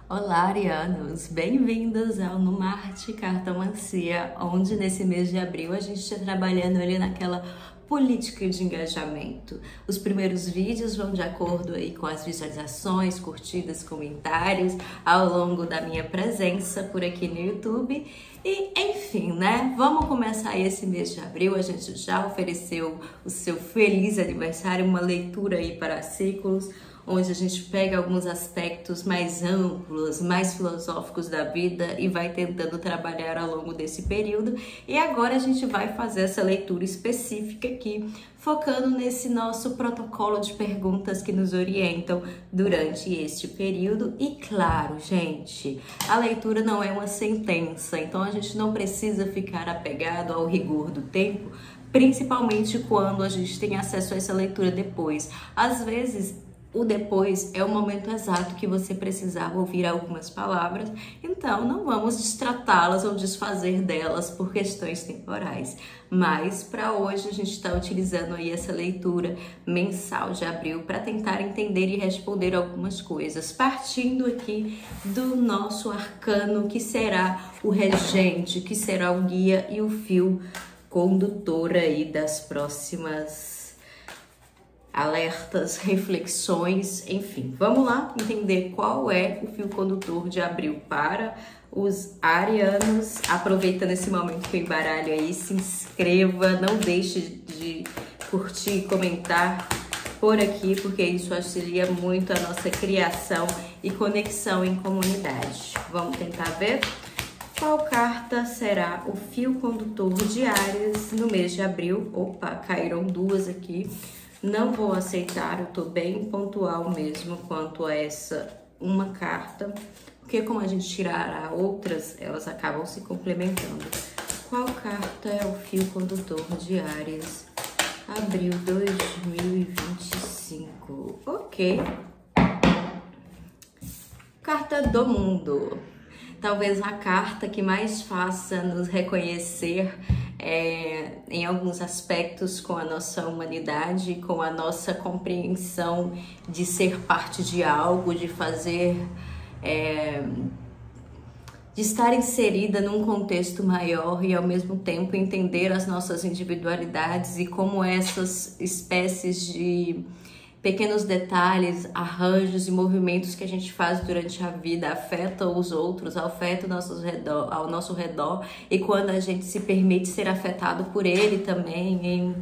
Olá, arianos! Bem-vindos ao No Marte Cartomancia, onde nesse mês de abril a gente está trabalhando ali naquela política de engajamento. Os primeiros vídeos vão de acordo aí com as visualizações, curtidas, comentários ao longo da minha presença por aqui no YouTube. E, enfim, né? Vamos começar esse mês de abril. A gente já ofereceu o seu feliz aniversário, uma leitura aí para ciclos, onde a gente pega alguns aspectos mais amplos, mais filosóficos da vida e vai tentando trabalhar ao longo desse período. E agora a gente vai fazer essa leitura específica aqui, focando nesse nosso protocolo de perguntas que nos orientam durante este período. E claro, gente, a leitura não é uma sentença, então a gente não precisa ficar apegado ao rigor do tempo, principalmente quando a gente tem acesso a essa leitura depois. Às vezes, o depois é o momento exato que você precisava ouvir algumas palavras, então não vamos destratá-las ou desfazer delas por questões temporais. Mas para hoje a gente está utilizando aí essa leitura mensal de abril para tentar entender e responder algumas coisas, partindo aqui do nosso arcano, que será o regente, que será o guia e o fio condutor aí das próximas alertas, reflexões, enfim. Vamos lá entender qual é o fio condutor de abril para os arianos. Aproveitando esse momento que eu embaralho aí, se inscreva, não deixe de curtir e comentar por aqui, porque isso auxilia muito a nossa criação e conexão em comunidade. Vamos tentar ver? Qual carta será o fio condutor de Áries no mês de abril? Opa, caíram duas aqui. Não vou aceitar, eu tô bem pontual mesmo quanto a essa uma carta, porque como a gente tirará outras, elas acabam se complementando. Qual carta é o fio condutor de Áries, abril 2025? Ok. Carta do mundo. Talvez a carta que mais faça nos reconhecer em alguns aspectos com a nossa humanidade, com a nossa compreensão de ser parte de algo, de fazer, de estar inserida num contexto maior e ao mesmo tempo entender as nossas individualidades e como essas espécies de pequenos detalhes, arranjos e movimentos que a gente faz durante a vida afetam os outros, afetam ao nosso redor, e quando a gente se permite ser afetado por ele também em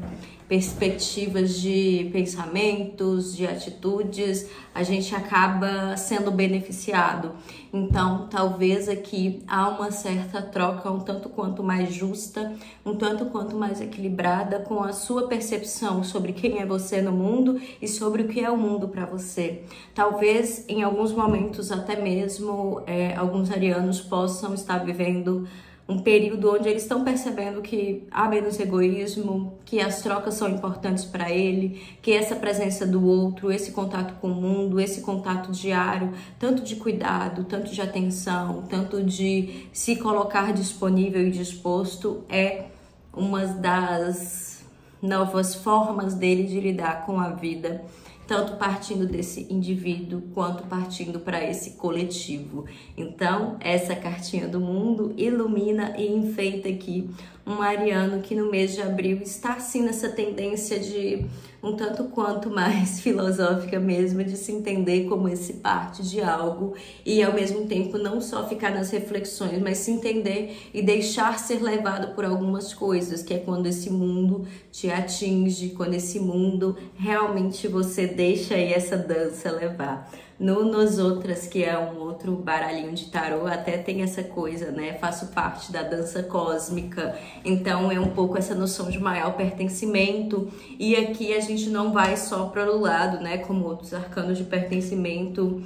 perspectivas de pensamentos, de atitudes, a gente acaba sendo beneficiado. Então, talvez aqui há uma certa troca um tanto quanto mais justa, um tanto quanto mais equilibrada com a sua percepção sobre quem é você no mundo e sobre o que é o mundo para você. Talvez em alguns momentos até mesmo alguns arianos possam estar vivendo um período onde eles estão percebendo que há menos egoísmo, que as trocas são importantes para ele, que essa presença do outro, esse contato com o mundo, esse contato diário, tanto de cuidado, tanto de atenção, tanto de se colocar disponível e disposto, é uma das novas formas dele de lidar com a vida, tanto partindo desse indivíduo quanto partindo para esse coletivo. Então, essa cartinha do mundo ilumina e enfeita aqui um ariano que no mês de abril está sim nessa tendência de um tanto quanto mais filosófica mesmo, de se entender como esse parte de algo e ao mesmo tempo não só ficar nas reflexões, mas se entender e deixar ser levado por algumas coisas, que é quando esse mundo te atinge, quando esse mundo realmente você deixa aí essa dança levar. No Nos Outras, que é um outro baralhinho de tarô, até tem essa coisa, né? Faço parte da dança cósmica, então é um pouco essa noção de maior pertencimento. E aqui a gente não vai só para o lado, né? Como outros arcanos de pertencimento,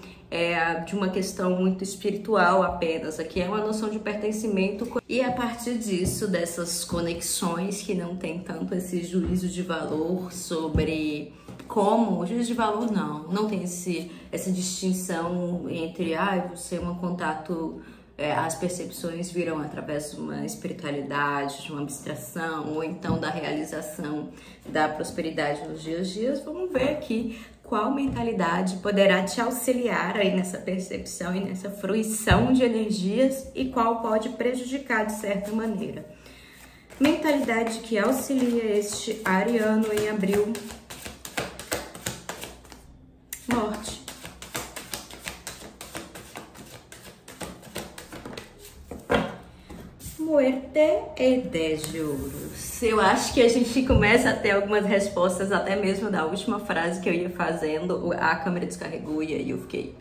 de uma questão muito espiritual apenas. Aqui é uma noção de pertencimento, e a partir disso, dessas conexões que não tem tanto esse juízo de valor sobre como, o juízo de valor não tem essa distinção entre você é um contato, as percepções virão através de uma espiritualidade, de uma abstração, ou então da realização da prosperidade nos dias a dias. Vamos ver aqui qual mentalidade poderá te auxiliar aí nessa percepção e nessa fruição de energias e qual pode prejudicar de certa maneira. Mentalidade que auxilia este ariano em abril. Morte. Muerte e 10 de ouros. Eu acho que a gente começa a ter algumas respostas até mesmo da última frase que eu ia fazendo. A câmera descarregou e aí eu fiquei,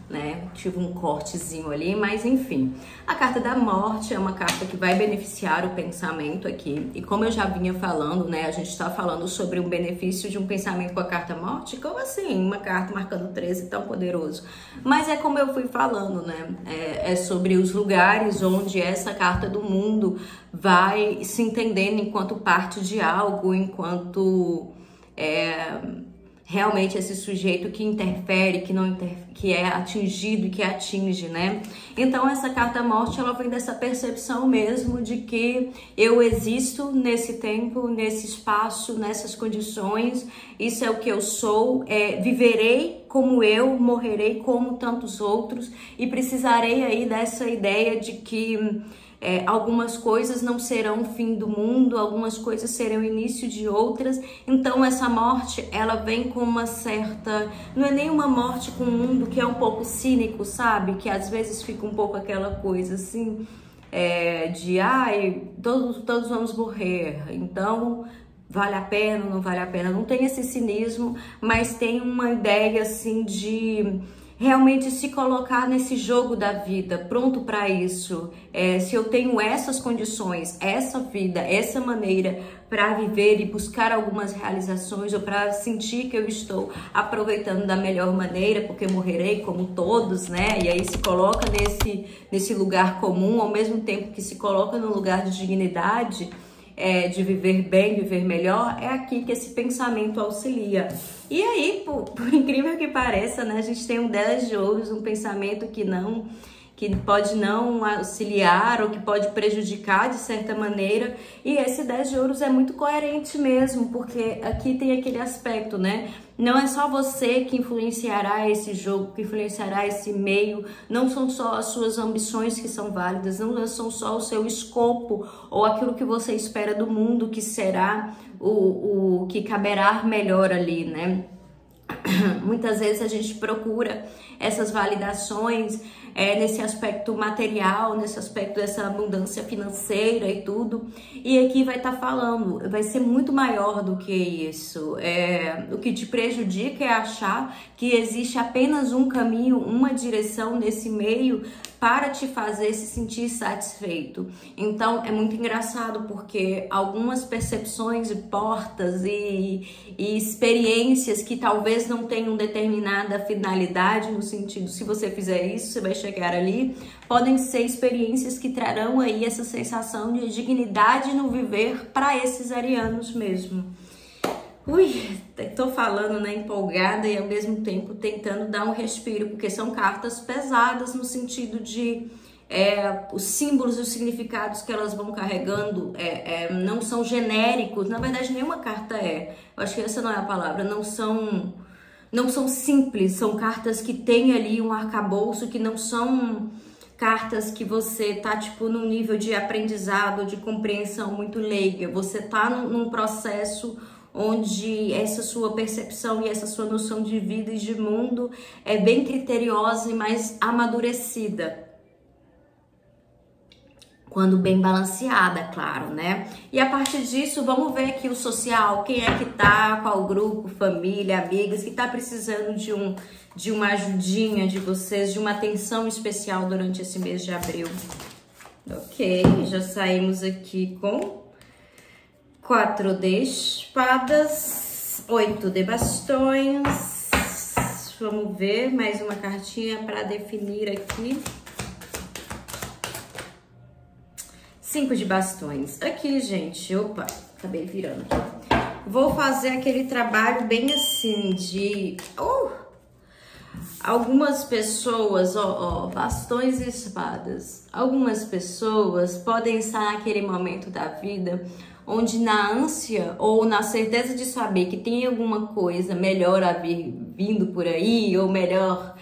né? Tive um cortezinho ali, mas enfim. A carta da morte é uma carta que vai beneficiar o pensamento aqui. E como eu já vinha falando, né? A gente está falando sobre o benefício de um pensamento com a carta morte. Como assim? Uma carta marcando 13 tão poderoso. Mas é como eu fui falando, né? É sobre os lugares onde essa carta do mundo vai se entendendo enquanto parte de algo, enquanto... realmente esse sujeito que interfere, que é atingido e que atinge, né? Então essa carta morte, ela vem dessa percepção mesmo de que eu existo nesse tempo, nesse espaço, nessas condições, isso é o que eu sou, viverei como eu, morrerei como tantos outros e precisarei aí dessa ideia de que algumas coisas não serão o fim do mundo, algumas coisas serão o início de outras. Então essa morte, ela vem com uma certa... Não é nem uma morte com um mundo que é um pouco cínico, sabe? Que às vezes fica um pouco aquela coisa assim, de todos vamos morrer, então vale a pena ou não vale a pena. Não tem esse cinismo, mas tem uma ideia assim de... realmente se colocar nesse jogo da vida, pronto para isso. Se eu tenho essas condições, essa vida, essa maneira para viver e buscar algumas realizações ou para sentir que eu estou aproveitando da melhor maneira, porque morrerei como todos, né? E aí se coloca nesse lugar comum, ao mesmo tempo que se coloca no lugar de dignidade, de viver bem, viver melhor, é aqui que esse pensamento auxilia. E aí, por incrível que pareça, né, a gente tem um 10 de ouros, um pensamento que pode não auxiliar ou que pode prejudicar de certa maneira, e esse 10 de ouros é muito coerente mesmo, porque aqui tem aquele aspecto, né? Não é só você que influenciará esse jogo, que influenciará esse meio, não são só as suas ambições que são válidas, não são só o seu escopo ou aquilo que você espera do mundo que será o que caberá melhor ali, né? Muitas vezes a gente procura essas validações nesse aspecto material, nesse aspecto dessa abundância financeira e tudo, e aqui vai estar falando, vai ser muito maior do que isso. O que te prejudica é achar que existe apenas um caminho, uma direção nesse meio para te fazer se sentir satisfeito. Então é muito engraçado porque algumas percepções e portas e experiências que talvez não tenham determinada finalidade, no sentido, se você fizer isso, você vai chegar ali, podem ser experiências que trarão aí essa sensação de dignidade no viver para esses arianos mesmo. Ui, tô falando, né, empolgada e ao mesmo tempo tentando dar um respiro, porque são cartas pesadas no sentido de os símbolos e os significados que elas vão carregando não são genéricos, na verdade nenhuma carta eu acho que essa não é a palavra, não são simples, são cartas que têm ali um arcabouço, que não são cartas que você tá tipo num nível de aprendizado, de compreensão muito leiga, você tá num processo onde essa sua percepção e essa sua noção de vida e de mundo é bem criteriosa e mais amadurecida. Quando bem balanceada, claro, né? E a partir disso, vamos ver aqui o social, quem é que tá, qual grupo, família, amigas, que tá precisando de uma ajudinha de vocês, de uma atenção especial durante esse mês de abril. Ok, já saímos aqui com 4 de espadas, 8 de bastões. Vamos ver mais uma cartinha para definir aqui. 5 de bastões. Aqui, gente, opa, acabei virando aqui. Vou fazer aquele trabalho bem assim de... algumas pessoas, bastões e espadas. Algumas pessoas podem estar naquele momento da vida onde na ânsia ou na certeza de saber que tem alguma coisa melhor a vir vindo por aí, ou melhor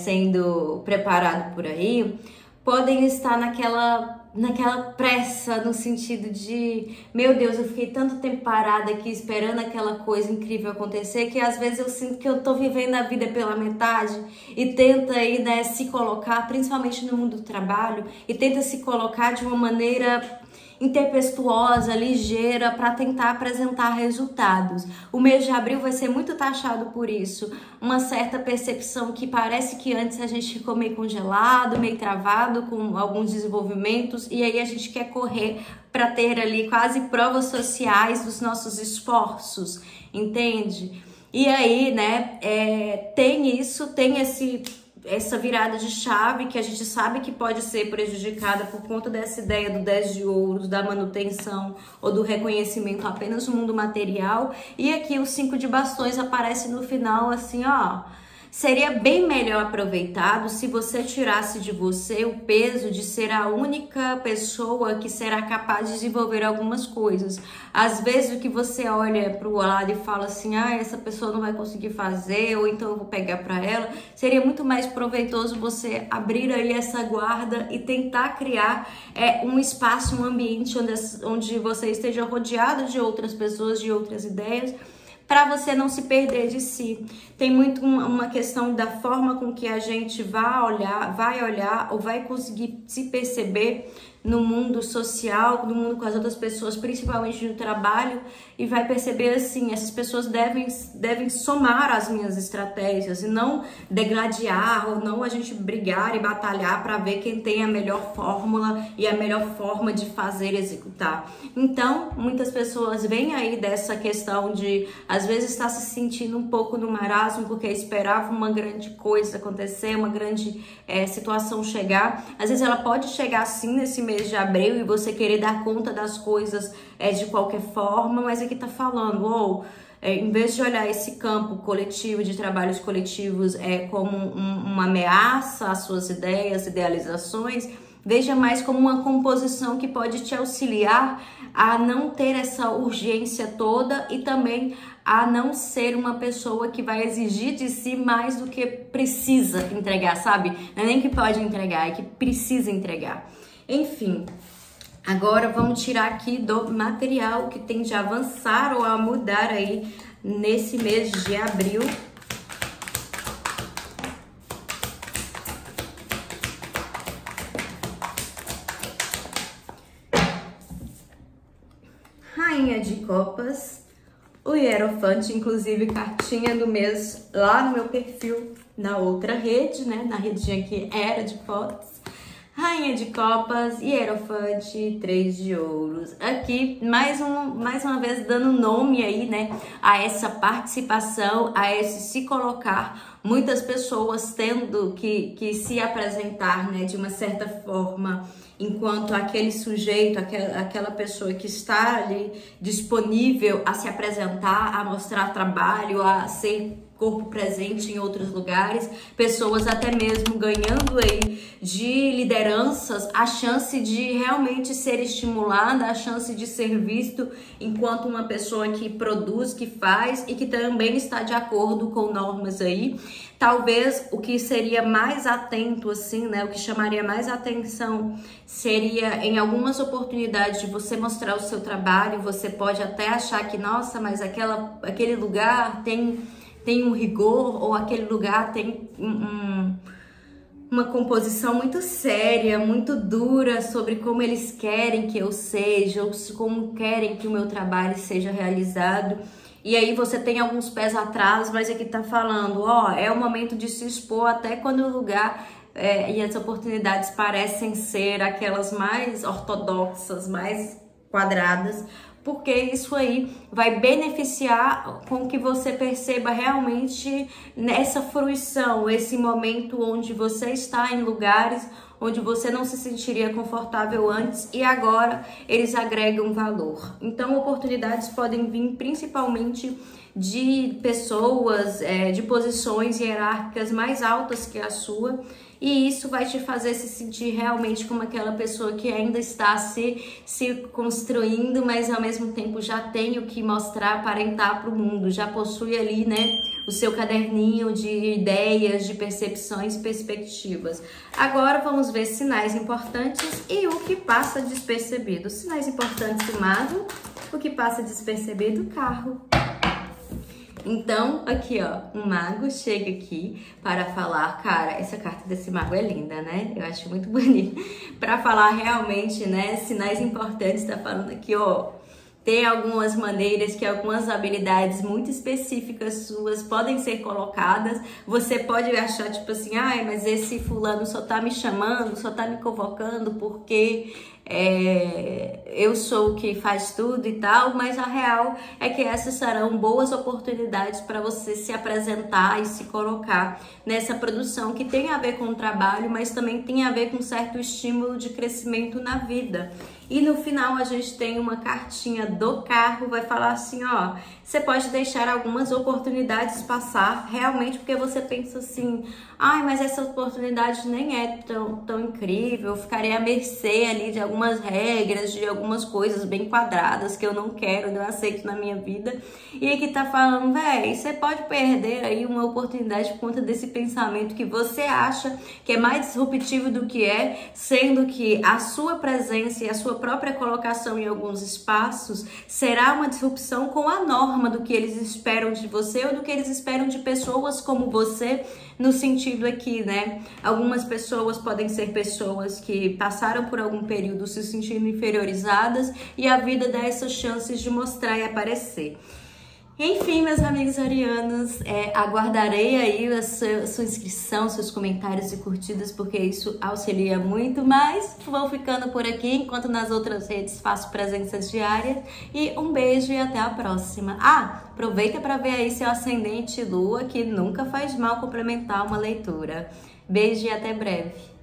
sendo preparado por aí, podem estar naquela pressa, no sentido de, meu Deus, eu fiquei tanto tempo parada aqui esperando aquela coisa incrível acontecer, que às vezes eu sinto que eu tô vivendo a vida pela metade, e tenta aí, né, se colocar, principalmente no mundo do trabalho, e tenta se colocar de uma maneira interpessoal, ligeira, para tentar apresentar resultados. O mês de abril vai ser muito taxado por isso, uma certa percepção que parece que antes a gente ficou meio congelado, meio travado com alguns desenvolvimentos, e aí a gente quer correr para ter ali quase provas sociais dos nossos esforços, entende? E aí, né, tem essa virada de chave que a gente sabe que pode ser prejudicada por conta dessa ideia do 10 de ouros, da manutenção ou do reconhecimento apenas no mundo material. E aqui o 5 de bastões aparece no final assim, ó. Seria bem melhor aproveitado se você tirasse de você o peso de ser a única pessoa que será capaz de desenvolver algumas coisas. Às vezes o que você olha para o lado e fala assim, essa pessoa não vai conseguir fazer, ou então eu vou pegar para ela, seria muito mais proveitoso você abrir aí essa guarda e tentar criar um espaço, um ambiente onde você esteja rodeado de outras pessoas, de outras ideias, para você não se perder de si. Tem muito uma questão da forma com que a gente vai olhar ou vai conseguir se perceber no mundo social, no mundo com as outras pessoas, principalmente no trabalho, e vai perceber assim, essas pessoas devem somar as minhas estratégias e não degladiar, ou não a gente brigar e batalhar para ver quem tem a melhor fórmula e a melhor forma de fazer e executar. Então, muitas pessoas vêm aí dessa questão de, às vezes, estar se sentindo um pouco no marasmo, porque esperava uma grande coisa acontecer, uma grande situação chegar. Às vezes ela pode chegar assim nesse mês de abril e você querer dar conta das coisas de qualquer forma, mas aqui tá falando, em vez de olhar esse campo coletivo, de trabalhos coletivos como uma ameaça às suas ideias, idealizações, veja mais como uma composição que pode te auxiliar a não ter essa urgência toda e também a não ser uma pessoa que vai exigir de si mais do que precisa entregar, sabe? Não é nem que pode entregar, é que precisa entregar. Enfim, agora vamos tirar aqui do material que tende a avançar ou a mudar aí nesse mês de abril. Rainha de Copas, o Hierofante, inclusive cartinha do mês lá no meu perfil, na outra rede, né? Na redinha que era de fotos. Rainha de Copas, Hierofante, 3 de ouros. Aqui, mais uma vez, dando nome aí, né, a essa participação, a esse se colocar. Muitas pessoas tendo que se apresentar, né, de uma certa forma, enquanto aquele sujeito, aquela pessoa que está ali disponível a se apresentar, a mostrar trabalho, a ser corpo presente em outros lugares, pessoas até mesmo ganhando aí de lideranças, a chance de realmente ser estimulada, a chance de ser visto enquanto uma pessoa que produz, que faz e que também está de acordo com normas aí. Talvez o que seria mais atento, assim, né, o que chamaria mais atenção seria em algumas oportunidades de você mostrar o seu trabalho. Você pode até achar que, nossa, mas aquele lugar tem um rigor, ou aquele lugar tem uma composição muito séria, muito dura sobre como eles querem que eu seja, ou como querem que o meu trabalho seja realizado. E aí você tem alguns pés atrás, mas aqui tá falando, é o momento de se expor até quando o lugar e as oportunidades parecem ser aquelas mais ortodoxas, mais quadradas, porque isso aí vai beneficiar com que você perceba realmente nessa fruição, esse momento onde você está em lugares onde você não se sentiria confortável antes e agora eles agregam valor. Então, oportunidades podem vir principalmente de pessoas, de posições hierárquicas mais altas que a sua, e isso vai te fazer se sentir realmente como aquela pessoa que ainda está se construindo, mas ao mesmo tempo já tem o que mostrar, aparentar para o mundo, já possui ali, né, o seu caderninho de ideias, de percepções, perspectivas. Agora vamos ver sinais importantes e o que passa despercebido. Sinais importantes do mago, o que passa despercebido, carro. Então, aqui ó, um mago chega aqui para falar, cara, essa carta desse mago é linda, né? Eu acho muito bonita. Para falar realmente, né, sinais importantes, tá falando aqui, ó, tem algumas maneiras que algumas habilidades muito específicas suas podem ser colocadas. Você pode achar tipo assim, ai, mas esse fulano só tá me chamando, só tá me convocando porque eu sou o que faz tudo e tal, mas a real é que essas serão boas oportunidades para você se apresentar e se colocar nessa produção que tem a ver com o trabalho, mas também tem a ver com certo estímulo de crescimento na vida. E no final a gente tem uma cartinha do carro, vai falar assim, ó, você pode deixar algumas oportunidades passar, realmente porque você pensa assim, ai, mas essa oportunidade nem é tão incrível, eu ficarei à mercê ali de algumas regras, de algumas coisas bem quadradas que eu não quero, não aceito na minha vida. E que tá falando, véi, você pode perder aí uma oportunidade por conta desse pensamento que você acha que é mais disruptivo do que é, sendo que a sua presença e a sua própria colocação em alguns espaços será uma disrupção com a norma do que eles esperam de você ou do que eles esperam de pessoas como você, no sentido aqui, né? Algumas pessoas podem ser pessoas que passaram por algum período se sentindo inferiorizadas e a vida dá essas chances de mostrar e aparecer. Enfim, meus amigos arianos, aguardarei aí a sua inscrição, seus comentários e curtidas, porque isso auxilia muito, mas vou ficando por aqui, enquanto nas outras redes faço presenças diárias, e um beijo e até a próxima. Aproveita para ver aí seu ascendente lua, que nunca faz mal complementar uma leitura. Beijo e até breve.